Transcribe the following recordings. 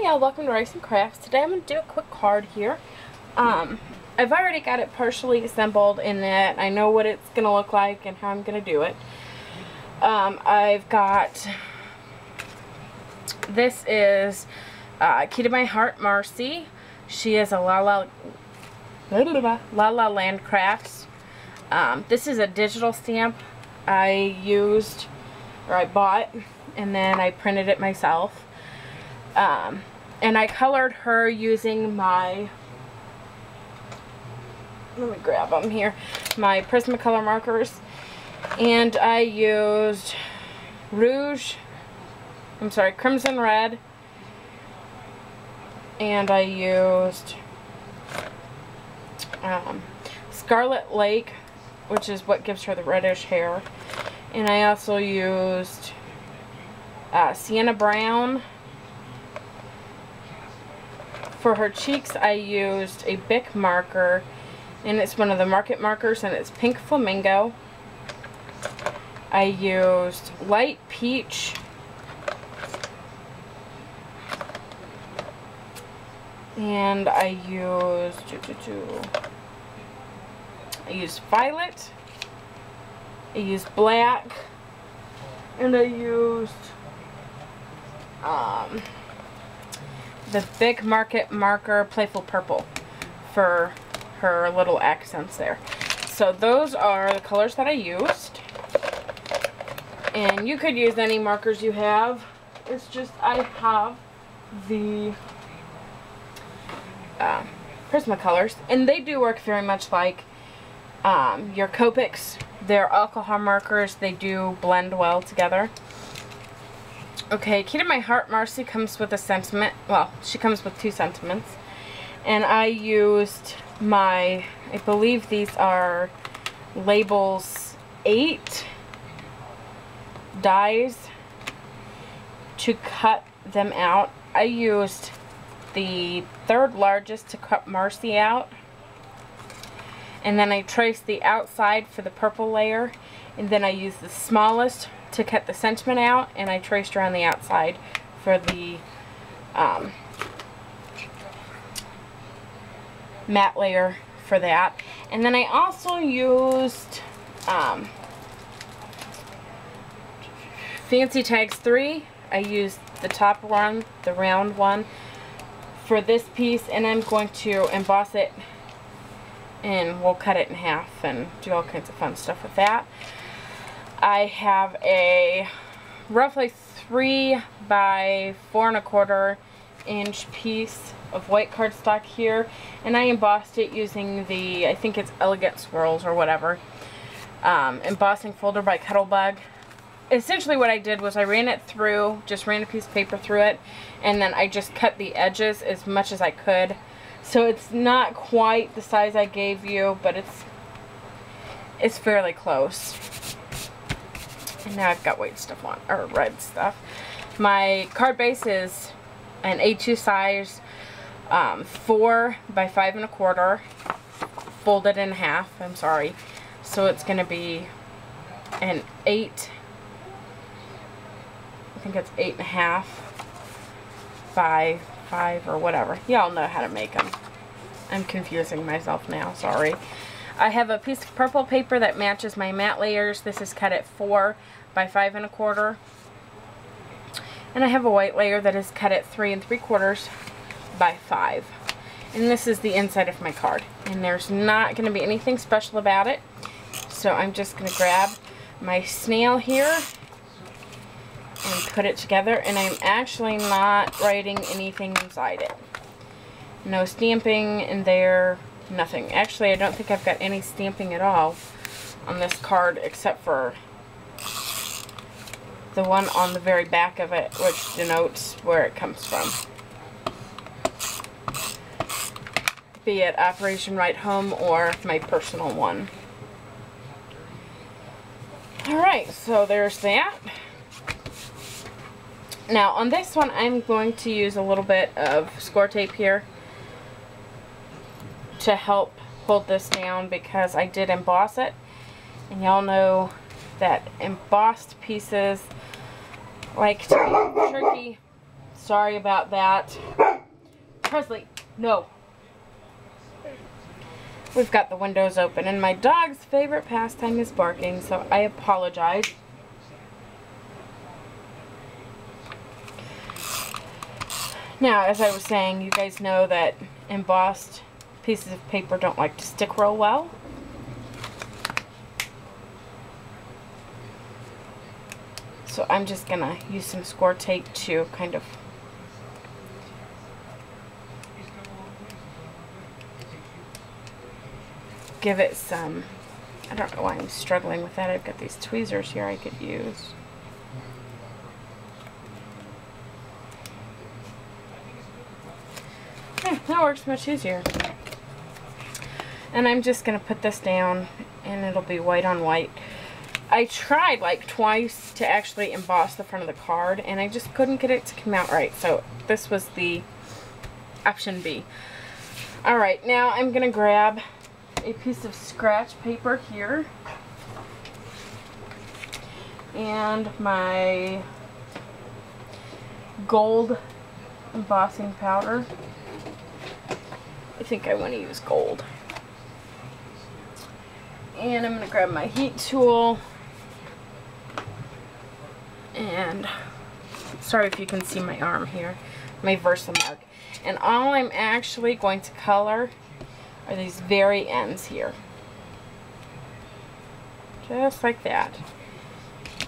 Hey y'all, welcome to Rice and Crafts. Today I'm going to do a quick card here. I've already got it partially assembled in that I know what it's going to look like and how I'm going to do it. I've got, this is key to my Heart Marci. She is a La La Land Crafts. This is a digital stamp I used, or I bought, and then I printed it myself. And I colored her using my, let me grab them here, my Prismacolor markers. And I used Crimson Red. And I used Scarlet Lake, which is what gives her the reddish hair. And I also used Sienna Brown. For her cheeks, I used a Bic marker, and it's one of the market markers, and it's Pink Flamingo. I used Light Peach. And I used Violet. I used Black. And I used the Bic market marker Playful Purple for her little accents there. So those are the colors that I used. And you could use any markers you have. It's just I have the Prismacolors, and they do work very much like your Copics. They're alcohol markers. They do blend well together. Okay, key to my Heart Marci comes with a sentiment. Well, she comes with two sentiments. And I used my, I believe these are Labels 8 dies to cut them out. I used the third largest to cut Marci out. And then I traced the outside for the purple layer. And then I used the smallest to cut the sentiment out, and I traced around the outside for the matte layer for that. And then I also used Fancy Tags 3. I used the top one, the round one, for this piece, and I'm going to emboss it, and we'll cut it in half and do all kinds of fun stuff with that. I have a roughly 3 by 4 1/4 inch piece of white cardstock here, and I embossed it using the, I think it's Elegant Swirls or whatever, embossing folder by Cuttlebug. Essentially what I did was I ran it through, just ran a piece of paper through it, and then I just cut the edges as much as I could. So it's not quite the size I gave you, but it's fairly close. And now I've got white stuff on, or red stuff. My card base is an A2 size, 4 by 5 1/4, folded in half, I'm sorry. So it's going to be an 8, I think it's 8 1/2 by 5 or whatever. Y'all know how to make them. I'm confusing myself now, sorry. I have a piece of purple paper that matches my matte layers. This is cut at 4 by 5 1/4. And I have a white layer that is cut at 3 3/4 by 5. And this is the inside of my card. And there's not going to be anything special about it. So I'm just going to grab my snail here and put it together. And I'm actually not writing anything inside it. No stamping in there. Nothing. Actually, I don't think I've got any stamping at all on this card except for the one on the very back of it, which denotes where it comes from. Be it Operation Right Home or my personal one. Alright, so there's that. Now, on this one, I'm going to use a little bit of score tape here to help hold this down because I did emboss it, and y'all know that embossed pieces like to be tricky, Sorry about that. Presley, no. We've got the windows open, and my dog's favorite pastime is barking, so I apologize. Now, as I was saying, you guys know that embossed pieces of paper don't like to stick real well. So I'm just going to use some score tape to kind of give it some, I don't know why I'm struggling with that. I've got these tweezers here I could use. Yeah, that works much easier. And I'm just going to put this down, and it'll be white on white. I tried like twice to actually emboss the front of the card, and I just couldn't get it to come out right. So this was the option B. Alright, now I'm going to grab a piece of scratch paper here and my gold embossing powder. I think I want to use gold. And I'm going to grab my heat tool, and sorry if you can see my arm here, my Versamark. And all I'm actually going to color are these very ends here. Just like that.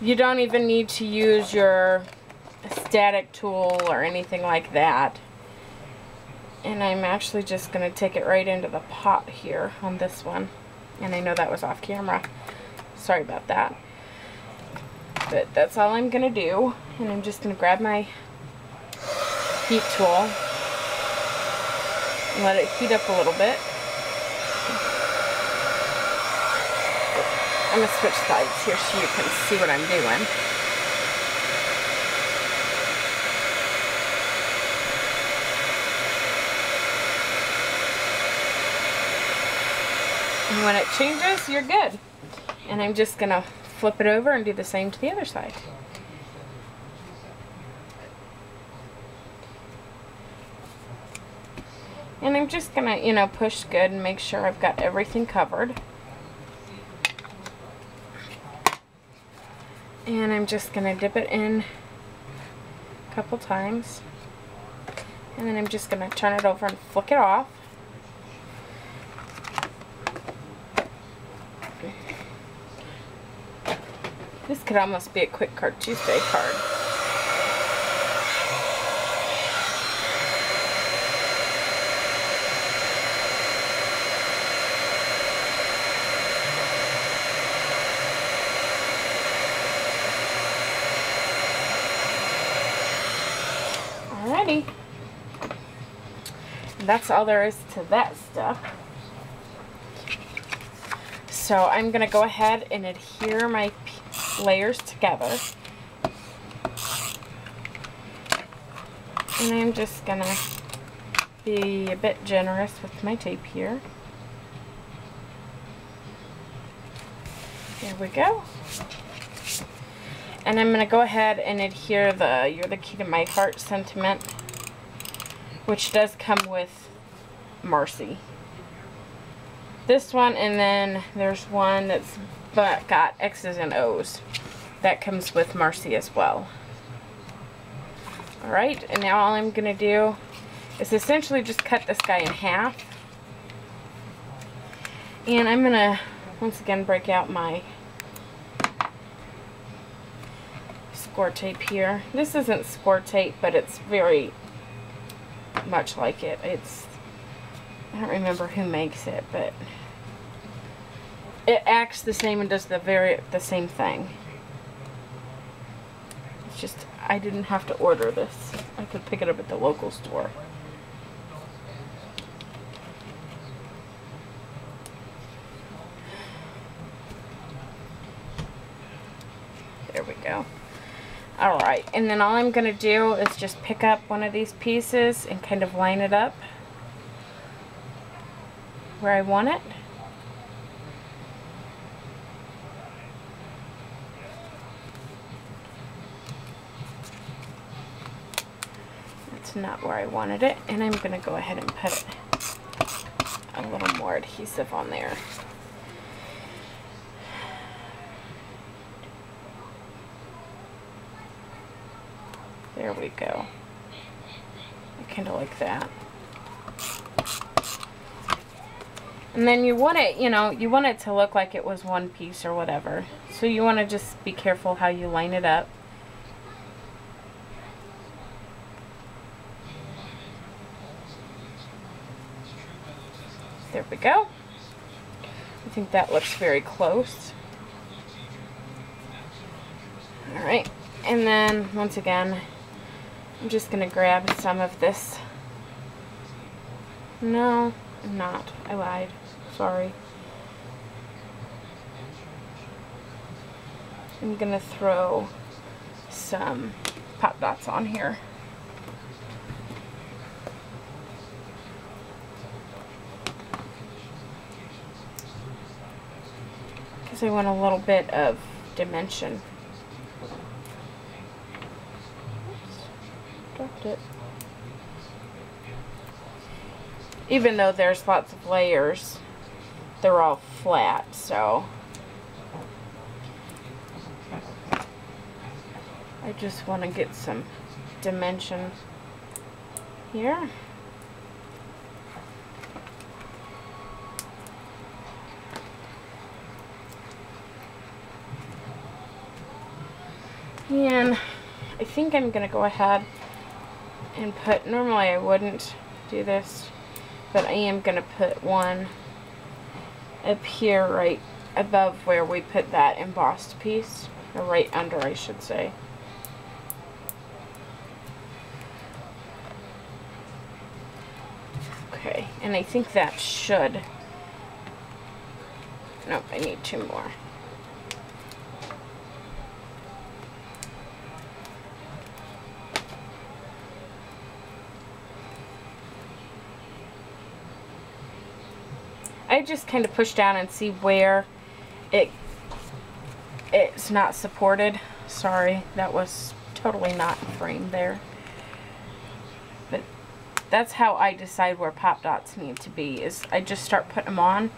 You don't even need to use your static tool or anything like that. And I'm actually just going to take it right into the pot here on this one. And I know that was off camera. Sorry about that. But that's all I'm going to do. And I'm just going to grab my heat tool and let it heat up a little bit. I'm going to switch sides here so you can see what I'm doing. And when it changes, you're good. And I'm just going to flip it over and do the same to the other side. And I'm just going to, you know, push good and make sure I've got everything covered. And I'm just going to dip it in a couple times. And then I'm just going to turn it over and flick it off. This could almost be a Quick Card Tuesday card. Alrighty. And that's all there is to that stuff. So I'm going to go ahead and adhere my layers together. And I'm just going to be a bit generous with my tape here. There we go. And I'm going to go ahead and adhere the "You're the Key to My Heart" sentiment, which does come with Marci. This one, and then there's one that's got X's and O's. That comes with Marci as well. Alright, and now all I'm going to do is essentially just cut this guy in half. And I'm going to, once again, break out my score tape here. This isn't score tape, but it's very much like it. I don't remember who makes it, but it acts the same and does the same thing. It's just, I didn't have to order this. I could pick it up at the local store. There we go. Alright, and then all I'm going to do is just pick up one of these pieces and kind of line it up where I want it. That's not where I wanted it, and I'm going to go ahead and put a little more adhesive on there. There we go. I kind of like that. And then you want it, you know, you want it to look like it was one piece or whatever. So you want to just be careful how you line it up. There we go. I think that looks very close. Alright, and then once again, I'm just going to grab some of this. No, I'm not. I lied. Sorry. I'm going to throw some pop dots on here. I want a little bit of dimension. Oops, dropped it. Even though there's lots of layers, they're all flat, so I just want to get some dimension here. And I think I'm going to go ahead and put, normally I wouldn't do this, but I am going to put one up here right above where we put that embossed piece, or right under, I should say. Okay, and I think that should, nope, I need two more. I just kind of push down and see where it's not supported. Sorry, that was totally not framed there. But that's how I decide where pop dots need to be, is I just start putting them on,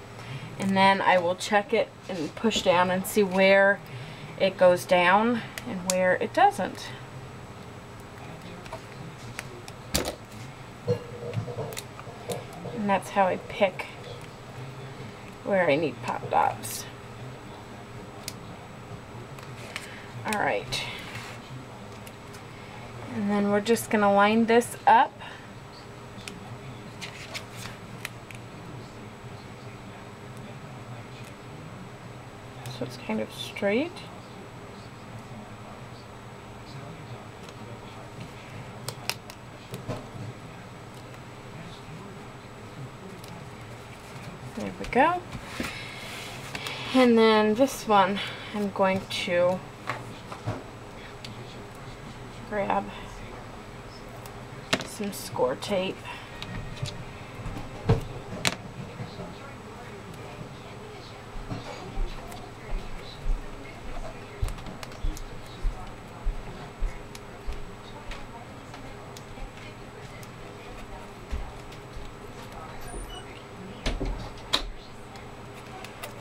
and then I will check it and push down and see where it goes down and where it doesn't. And that's how I pick where I need pop dots. Alright. And then we're just going to line this up. So it's kind of straight. There we go. And then this one, I'm going to grab some score tape.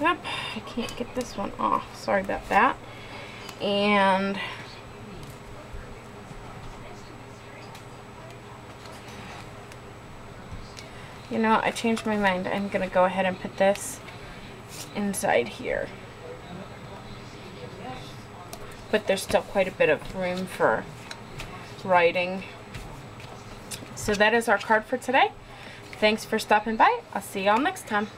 Yep, I can't get this one off. Sorry about that. And you know, I changed my mind. I'm going to go ahead and put this inside here. But there's still quite a bit of room for writing. So that is our card for today. Thanks for stopping by. I'll see y'all next time.